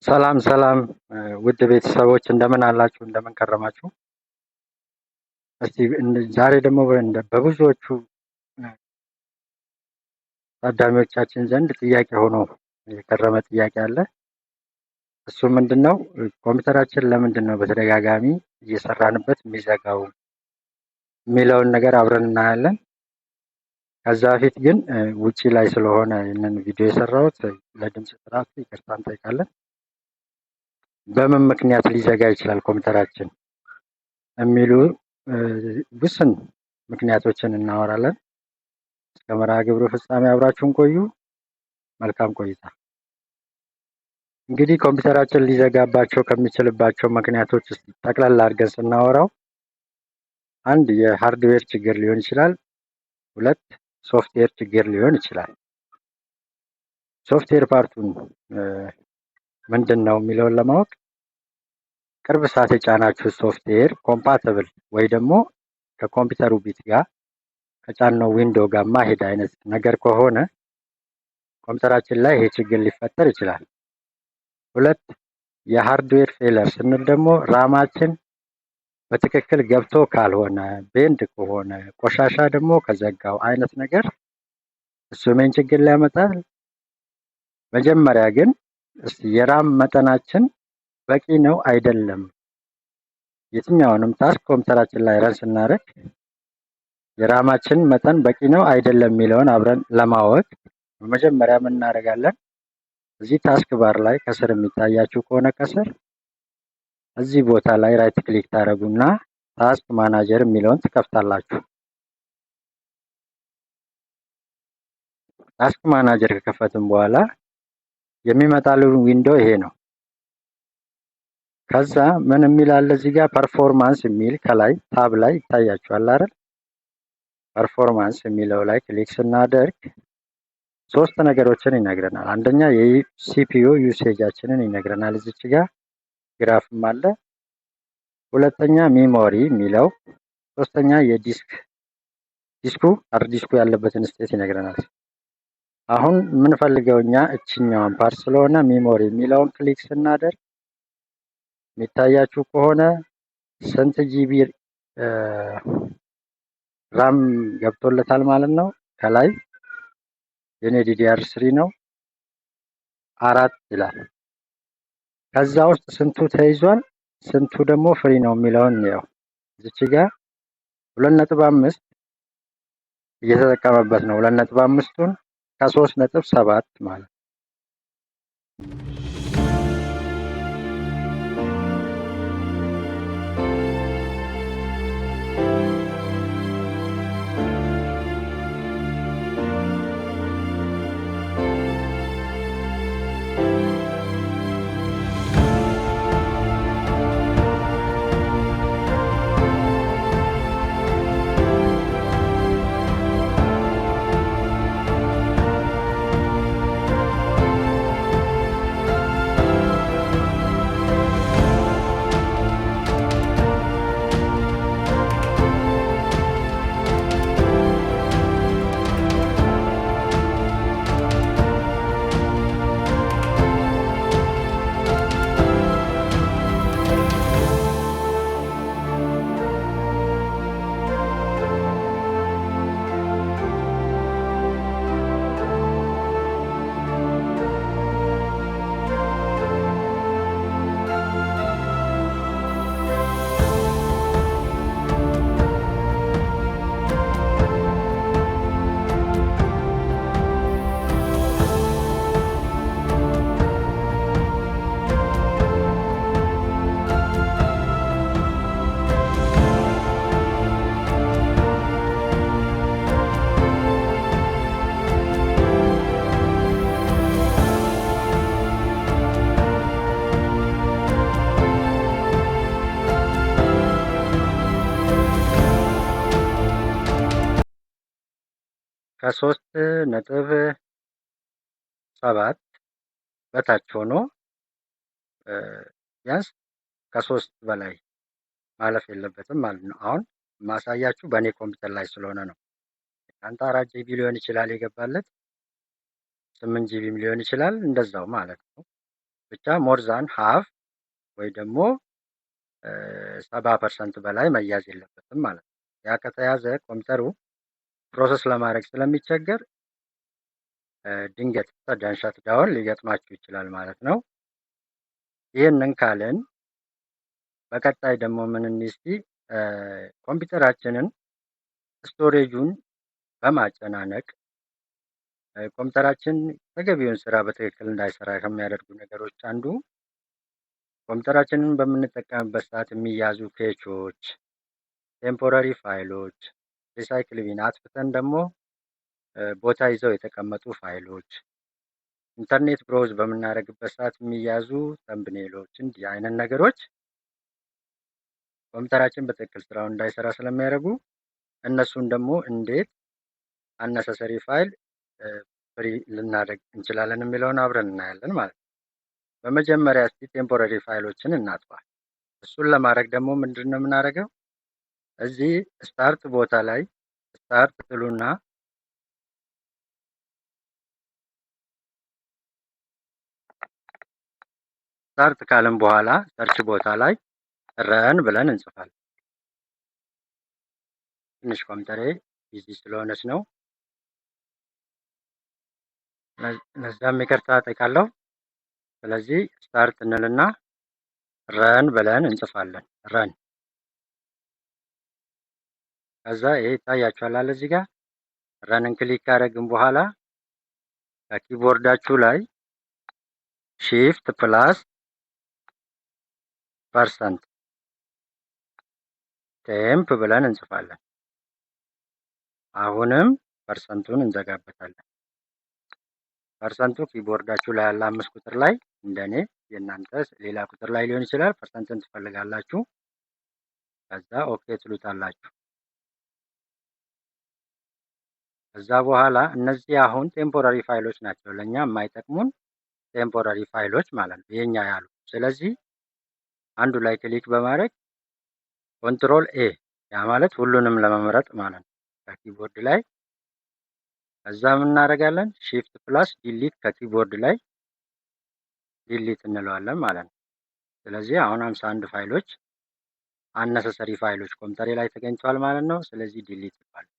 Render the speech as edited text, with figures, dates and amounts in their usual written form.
ሰላም ሰላም ውድ ቤተሰቦች እንደምን አላችሁ? እንደምን ከረማችሁ? እስቲ ዛሬ ደግሞ በብዙዎቹ ታዳሚዎቻችን ዘንድ ጥያቄ ሆኖ የቀረበ ጥያቄ አለ። እሱ ምንድነው? ኮምፒውተራችን ለምንድን ነው በተደጋጋሚ እየሰራንበት የሚዘጋው የሚለውን ነገር አብረን እናያለን። ከዛ በፊት ግን ውጪ ላይ ስለሆነ ይህንን ቪዲዮ የሰራሁት ለድምፅ ጥራቱ ይቅርታ እንጠይቃለን። በምን ምክንያት ሊዘጋ ይችላል ኮምፒውተራችን የሚሉ ውስን ምክንያቶችን እናወራለን። እስከ መርሃ ግብሩ ፍጻሜ አብራችሁን ቆዩ። መልካም ቆይታ። እንግዲህ ኮምፒውተራችን ሊዘጋባቸው ከሚችልባቸው ምክንያቶች ውስጥ ጠቅላላ አድርገን ስናወራው አንድ የሃርድዌር ችግር ሊሆን ይችላል፣ ሁለት ሶፍትዌር ችግር ሊሆን ይችላል። ሶፍትዌር ፓርቱን ምንድን ነው የሚለውን ለማወቅ ቅርብ ሰዓት የጫናችሁ ሶፍትዌር ኮምፓቲብል ወይ ደግሞ ከኮምፒውተሩ ቢት ጋር ከጫነው ዊንዶው ጋር ማሄድ አይነት ነገር ከሆነ ኮምፒውተራችን ላይ ይሄ ችግር ሊፈጠር ይችላል። ሁለት የሃርድዌር ፌለር ስንል ደግሞ ራማችን በትክክል ገብቶ ካልሆነ፣ ቤንድ ከሆነ፣ ቆሻሻ ደግሞ ከዘጋው አይነት ነገር እሱ ምን ችግር ሊያመጣል። መጀመሪያ ግን እስቲ የራም መጠናችን በቂ ነው አይደለም፣ የትኛውንም ታስክ ኮምፒውተራችን ላይ ረን ስናደርግ የራማችን መጠን በቂ ነው አይደለም የሚለውን አብረን ለማወቅ በመጀመሪያ ምን እናደርጋለን? እዚህ ታስክ ባር ላይ ከስር የሚታያችሁ ከሆነ ከስር እዚህ ቦታ ላይ ራይት ክሊክ ታደርጉና ታስክ ማናጀር የሚለውን ትከፍታላችሁ። ታስክ ማናጀር ከከፈትን በኋላ የሚመጣልን ዊንዶው ይሄ ነው። ከዛ ምን የሚል አለ እዚህ ጋር ፐርፎርማንስ የሚል ከላይ ታብ ላይ ይታያችኋል አይደል? ፐርፎርማንስ የሚለው ላይ ክሊክ ስናደርግ ሶስት ነገሮችን ይነግረናል። አንደኛ የሲፒዩ ዩሴጃችንን ይነግረናል። እዚች ጋር ግራፍም አለ። ሁለተኛ ሜሞሪ የሚለው፣ ሶስተኛ ዲስኩ ሃርድ ዲስኩ ያለበትን ስቴት ይነግረናል። አሁን የምንፈልገው እኛ እችኛዋን ፓርት ስለሆነ ሜሞሪ የሚለውን ክሊክ ስናደርግ የሚታያችሁ ከሆነ ስንት ጂቢ ራም ገብቶለታል ማለት ነው። ከላይ የኔ ዲዲአር 3 ነው 4 ይላል። ከዛ ውስጥ ስንቱ ተይዟል ስንቱ ደግሞ ፍሪ ነው የሚለውን ነው። እዚች ጋር 2.5 እየተጠቀመበት ነው። 2.5ቱን ከ3.7 ማለት ከ3.7 በታች ሆኖ ቢያንስ ከ3 በላይ ማለፍ የለበትም ማለት ነው። አሁን ማሳያችሁ በእኔ ኮምፒውተር ላይ ስለሆነ ነው። አንተ 4 ጂቢ ሊሆን ይችላል የገባለት፣ 8 ጂቢም ሊሆን ይችላል እንደዛው ማለት ነው። ብቻ ሞር ዛን ሃፍ ወይ ደግሞ 70% በላይ መያዝ የለበትም ማለት ነው። ያ ከተያዘ ኮምፒውተሩ ፕሮሰስ ለማድረግ ስለሚቸገር ድንገት ሰደን ሸትዳውን ሊገጥማችሁ ይችላል ማለት ነው። ይህንን ካልን በቀጣይ ደግሞ ምን እንስቲ ኮምፒውተራችንን ስቶሬጁን በማጨናነቅ ኮምፒውተራችን ተገቢውን ስራ በትክክል እንዳይሰራ ከሚያደርጉ ነገሮች አንዱ ኮምፒውተራችንን በምንጠቀምበት ሰዓት የሚያዙ ኬቾች፣ ቴምፖራሪ ፋይሎች፣ ሪሳይክል ቢን አጥፍተን ደግሞ ቦታ ይዘው የተቀመጡ ፋይሎች፣ ኢንተርኔት ብሮዝ በምናደርግበት ሰዓት የሚያዙ ተምብኔሎች፣ እንዲህ አይነት ነገሮች ኮምፒውተራችን በትክክል ስራውን እንዳይሰራ ስለሚያደርጉ እነሱን ደግሞ እንዴት አነሰሰሪ ፋይል ፍሪ ልናደርግ እንችላለን የሚለውን አብረን እናያለን ማለት ነው። በመጀመሪያ እስቲ ቴምፖራሪ ፋይሎችን እናጥፋ። እሱን ለማድረግ ደግሞ ምንድን ነው የምናደርገው? እዚህ ስታርት ቦታ ላይ ስታርት ትሉና ስታርት ካልን በኋላ ሰርች ቦታ ላይ ረን ብለን እንጽፋለን። ትንሽ ኮምፒውተሬ ቢዚ ስለሆነች ነው። ለዛም ይቅርታ እጠይቃለሁ። ስለዚህ ስታርት እንልና ረን ብለን እንጽፋለን። ረን ከዛ ይሄ ይታያችኋል እዚህ ጋር ረንን ክሊክ ካደረግን በኋላ ከኪቦርዳችሁ ላይ ሺፍት ፕላስ ፐርሰንት ቴምፕ ብለን እንጽፋለን። አሁንም ፐርሰንቱን እንዘጋበታለን። ፐርሰንቱ ኪቦርዳችሁ ላይ ያለ 5 ቁጥር ላይ እንደኔ የእናንተ ሌላ ቁጥር ላይ ሊሆን ይችላል። ፐርሰንትን ትፈልጋላችሁ። ከዛ ኦኬ ትሉታላችሁ። ከዛ በኋላ እነዚህ አሁን ቴምፖራሪ ፋይሎች ናቸው፣ ለኛ የማይጠቅሙን ቴምፖራሪ ፋይሎች ማለት ነው፣ የኛ ያሉ። ስለዚህ አንዱ ላይ ክሊክ በማድረግ ኮንትሮል ኤ፣ ያ ማለት ሁሉንም ለመምረጥ ማለት ነው ከኪቦርድ ላይ። ከዛ ምን እናደርጋለን? ሺፍት ፕላስ ዲሊት ከኪቦርድ ላይ ዲሊት እንለዋለን ማለት ነው። ስለዚህ አሁን 51 ፋይሎች አነሰሰሪ ፋይሎች ኮምፒውተሬ ላይ ተገኝተዋል ማለት ነው። ስለዚህ ዲሊት ይባላል።